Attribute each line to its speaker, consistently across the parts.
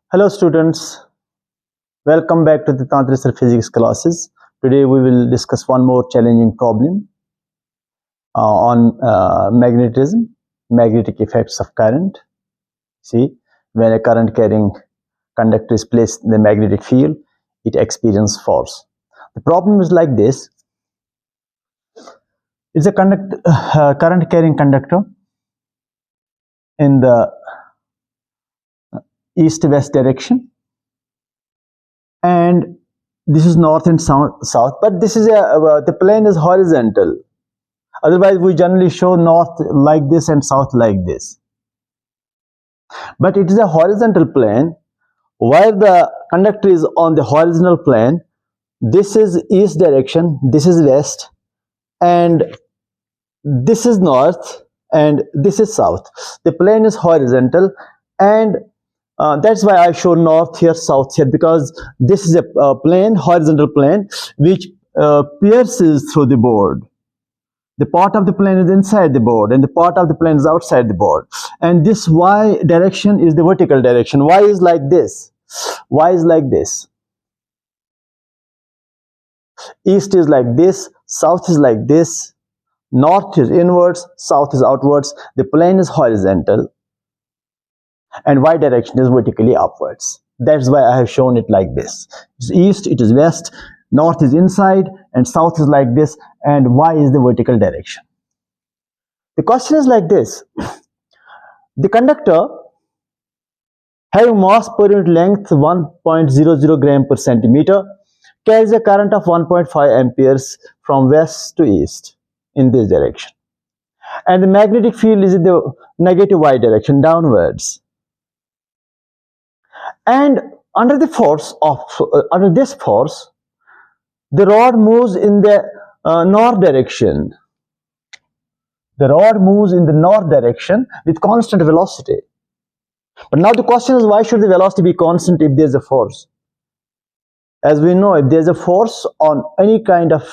Speaker 1: Hello students, welcome back to the Tantray physics classes. Today we will discuss one more challenging problem on magnetism, magnetic effects of current. See, when a current carrying conductor is placed in the magnetic field, it experiences force. The problem is like this. It's a current carrying conductor in the east-west direction, and this is north and south, but this is the plane is horizontal. Otherwise we generally show north like this and south like this, but it is a horizontal plane where the conductor is on the horizontal plane. This is east direction, this is west, and this is north, and this is south. The plane is horizontal, and that's why I show north here, south here, because this is a plane, horizontal plane, which pierces through the board. The part of the plane is inside the board, and the part of the plane is outside the board. And this y direction is the vertical direction. Y is like this. Y is like this. East is like this. South is like this. North is inwards. South is outwards. The plane is horizontal, and y direction is vertically upwards. That's why I have shown it like this. It's east, it is west, north is inside, and south is like this, and y is the vertical direction. The question is like this. The conductor having mass per unit length 1.00 gram per centimeter carries a current of 1.5 amperes from west to east in this direction, and the magnetic field is in the negative y direction, downwards. And under this force, the rod moves in the north direction. The rod moves in the north direction with constant velocity. But now the question is, why should the velocity be constant if there is a force? As we know, if there is a force on any kind of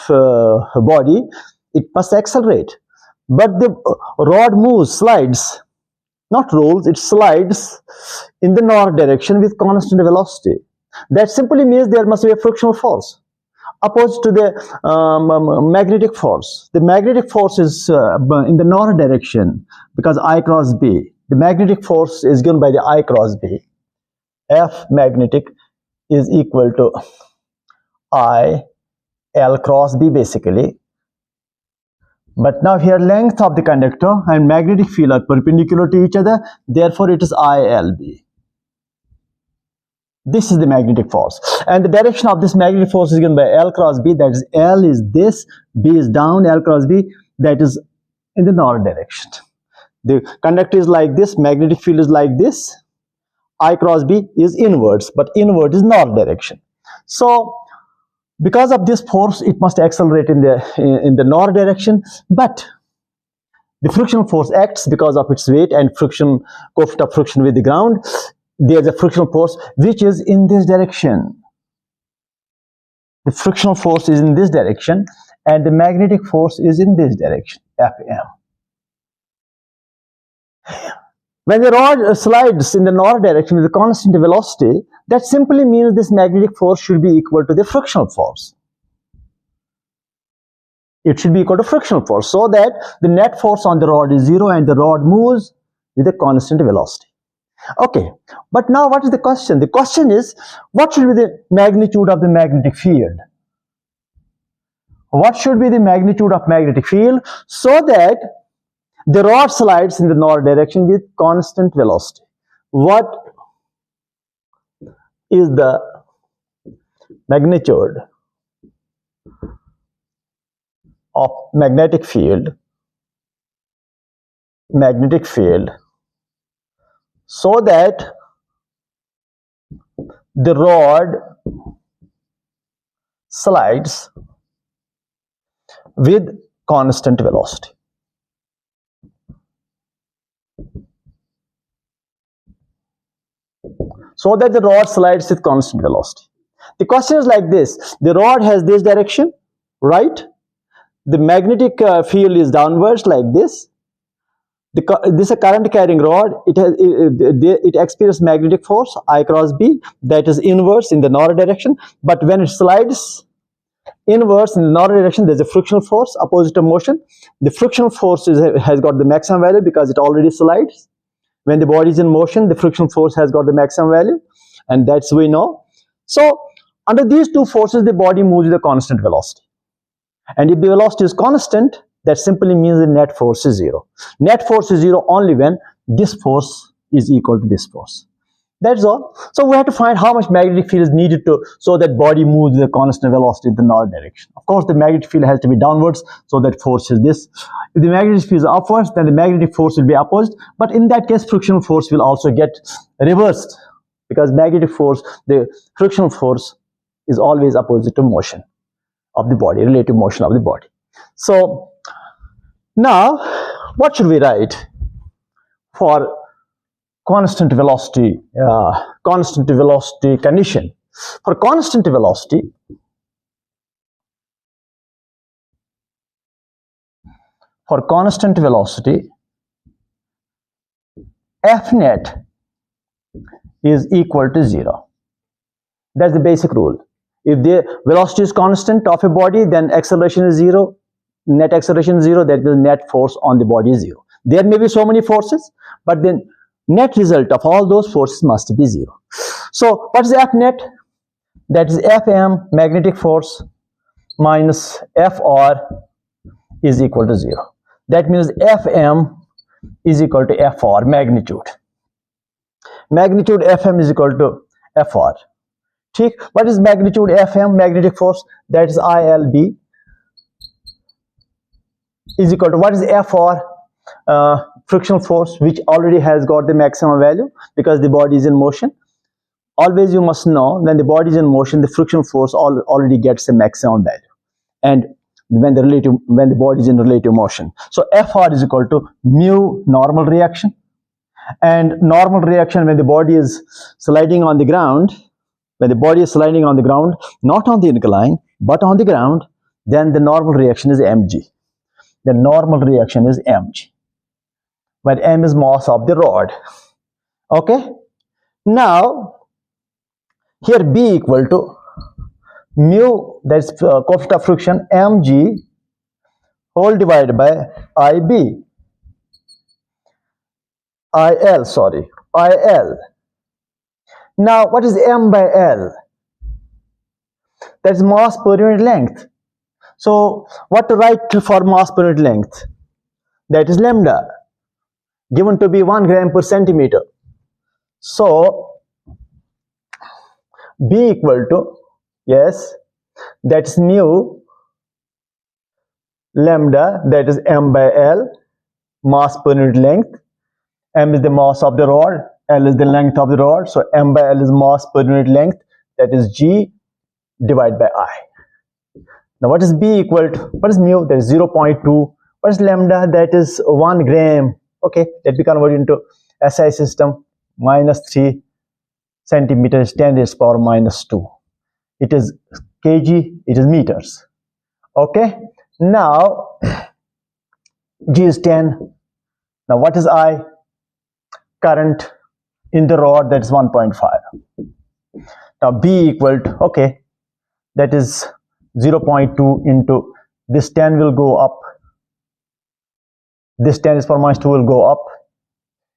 Speaker 1: body, it must accelerate. But the rod moves, slides, not rolls, it slides in the north direction with constant velocity. That simply means there must be a frictional force opposed to the magnetic force. The magnetic force is in the north direction because I cross B. The magnetic force is given by the I cross B. F magnetic is equal to I L cross B basically. But now here length of the conductor and magnetic field are perpendicular to each other, therefore it is ILB. This is the magnetic force, and the direction of this magnetic force is given by L cross B. That is, L is this, B is down, L cross B, that is in the north direction. The conductor is like this, magnetic field is like this, I cross B is inwards, but inward is north direction. So because of this force, it must accelerate in the north direction, but the frictional force acts because of its weight and friction, coefficient of friction with the ground. There is a frictional force which is in this direction. The frictional force is in this direction, and the magnetic force is in this direction, Fm. When the rod slides in the north direction with a constant velocity, that simply means this magnetic force should be equal to the frictional force. It should be equal to frictional force, so that the net force on the rod is zero and the rod moves with a constant velocity. Okay, but now what is the question? The question is, what should be the magnitude of the magnetic field? What should be the magnitude of magnetic field so that the rod slides in the north direction with constant velocity? What is the magnitude of magnetic field so that the rod slides with constant velocity? So that the rod slides with constant velocity. The question is like this. The rod has this direction, right? The magnetic field is downwards like this. This is a current carrying rod. It experiences magnetic force I cross B, that is inverse in the north direction. But when it slides inverse in the north direction, there's a frictional force opposite of motion. The frictional force has got the maximum value because it already slides. When the body is in motion, the frictional force has got the maximum value, and that's we know. So under these two forces, the body moves with a constant velocity. And if the velocity is constant, that simply means the net force is zero. Net force is zero only when this force is equal to this force. That's all. So we have to find how much magnetic field is needed to so that body moves with a constant velocity in the north direction. Of course, the magnetic field has to be downwards, so that force is this. If the magnetic field is upwards, then the magnetic force will be opposite. But in that case, frictional force will also get reversed, because magnetic force, the frictional force, is always opposite to motion of the body, relative motion of the body. So now, what should we write for constant velocity condition? For constant velocity, F net is equal to 0. That's the basic rule. If the velocity is constant of a body, then acceleration is 0, net acceleration is 0, that means net force on the body is 0. There may be so many forces, but then net result of all those forces must be 0. So what is F net? That is Fm, magnetic force, minus Fr is equal to 0. That means Fm is equal to Fr, magnitude. Magnitude Fm is equal to Fr. What is magnitude Fm, magnetic force? That is ILB is equal to, what is Fr? Frictional force, which already has got the maximum value because the body is in motion. Always you must know, when the body is in motion, the frictional force already gets the maximum value, and when the body is in relative motion. So Fr is equal to mu normal reaction, and normal reaction when the body is sliding on the ground, not on the incline but on the ground, then the normal reaction is mg. The normal reaction is mg, where m is mass of the rod. Okay, now here B equal to mu, that's coefficient of friction, mg whole divided by IL. Now what is m by L? That's mass per unit length. So what to write for mass per unit length? That is lambda, given to be 1 gram per centimeter. So B equal to, yes, that's mu lambda, that is m by L, mass per unit length. M is the mass of the rod, L is the length of the rod, so m by L is mass per unit length, that is G divided by I. Now what is B equal to? What is mu? That is 0.2. What is lambda? That is 1 gram. Okay, let me convert into SI system. Minus 3 centimeters, 10 raised to power minus 2. It is kg, it is meters. Okay, now G is 10. Now what is I? Current in the rod, that is 1.5. Now B equal to, okay, that is 0.2 into this 10 will go up. This 10 raised to power minus 2 will go up.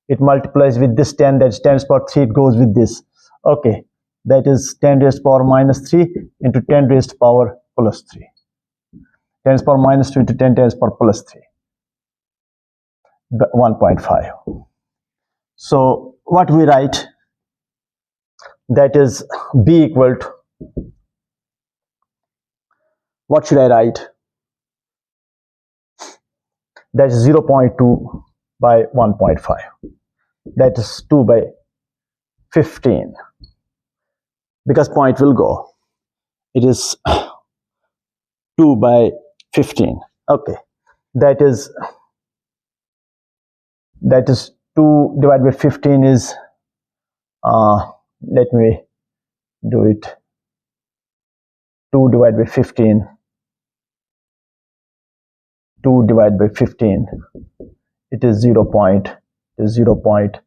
Speaker 1: It multiplies with this 10, that's 10 raised to power 3, it goes with this. Okay, that is 10 raised to power minus 3 into 10 raised to power plus 3. 10 raised to power minus 2 into 10 raised to power plus 3. 1.5. So what we write? That is B equal to, what should I write? That is 0.2 by 1.5. That is 2 by 15. Because point will go. It is 2 by 15. Okay. That is 2 divided by 15 is, let me do it. 2 divided by 15. 2 divided by 15 it is 0 point, it is 0 point,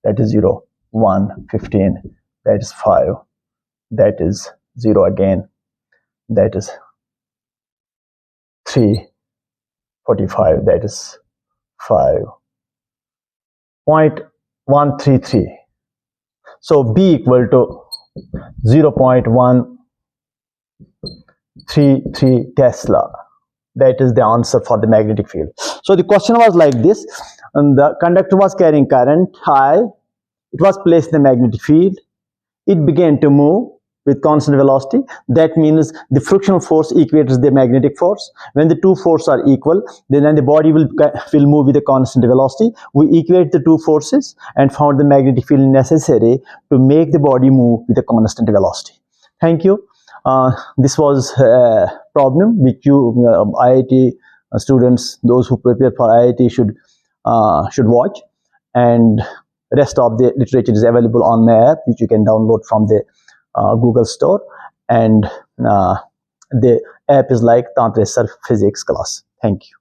Speaker 1: that is 0, 1, 15, that is 5, that is 0 again, that is 3, 45, that is 5.133. So B equal to 0.133 Tesla. That is the answer for the magnetic field. So the question was like this, and the conductor was carrying current I. It was placed in the magnetic field. It began to move with constant velocity. That means the frictional force equates the magnetic force. When the two forces are equal, then the body will move with a constant velocity. We equate the two forces and found the magnetic field necessary to make the body move with a constant velocity. Thank you. This was a problem which you IIT students, those who prepare for IIT should watch, and rest of the literature is available on my app, which you can download from the Google Store, and the app is like Tantray Physics class. Thank you.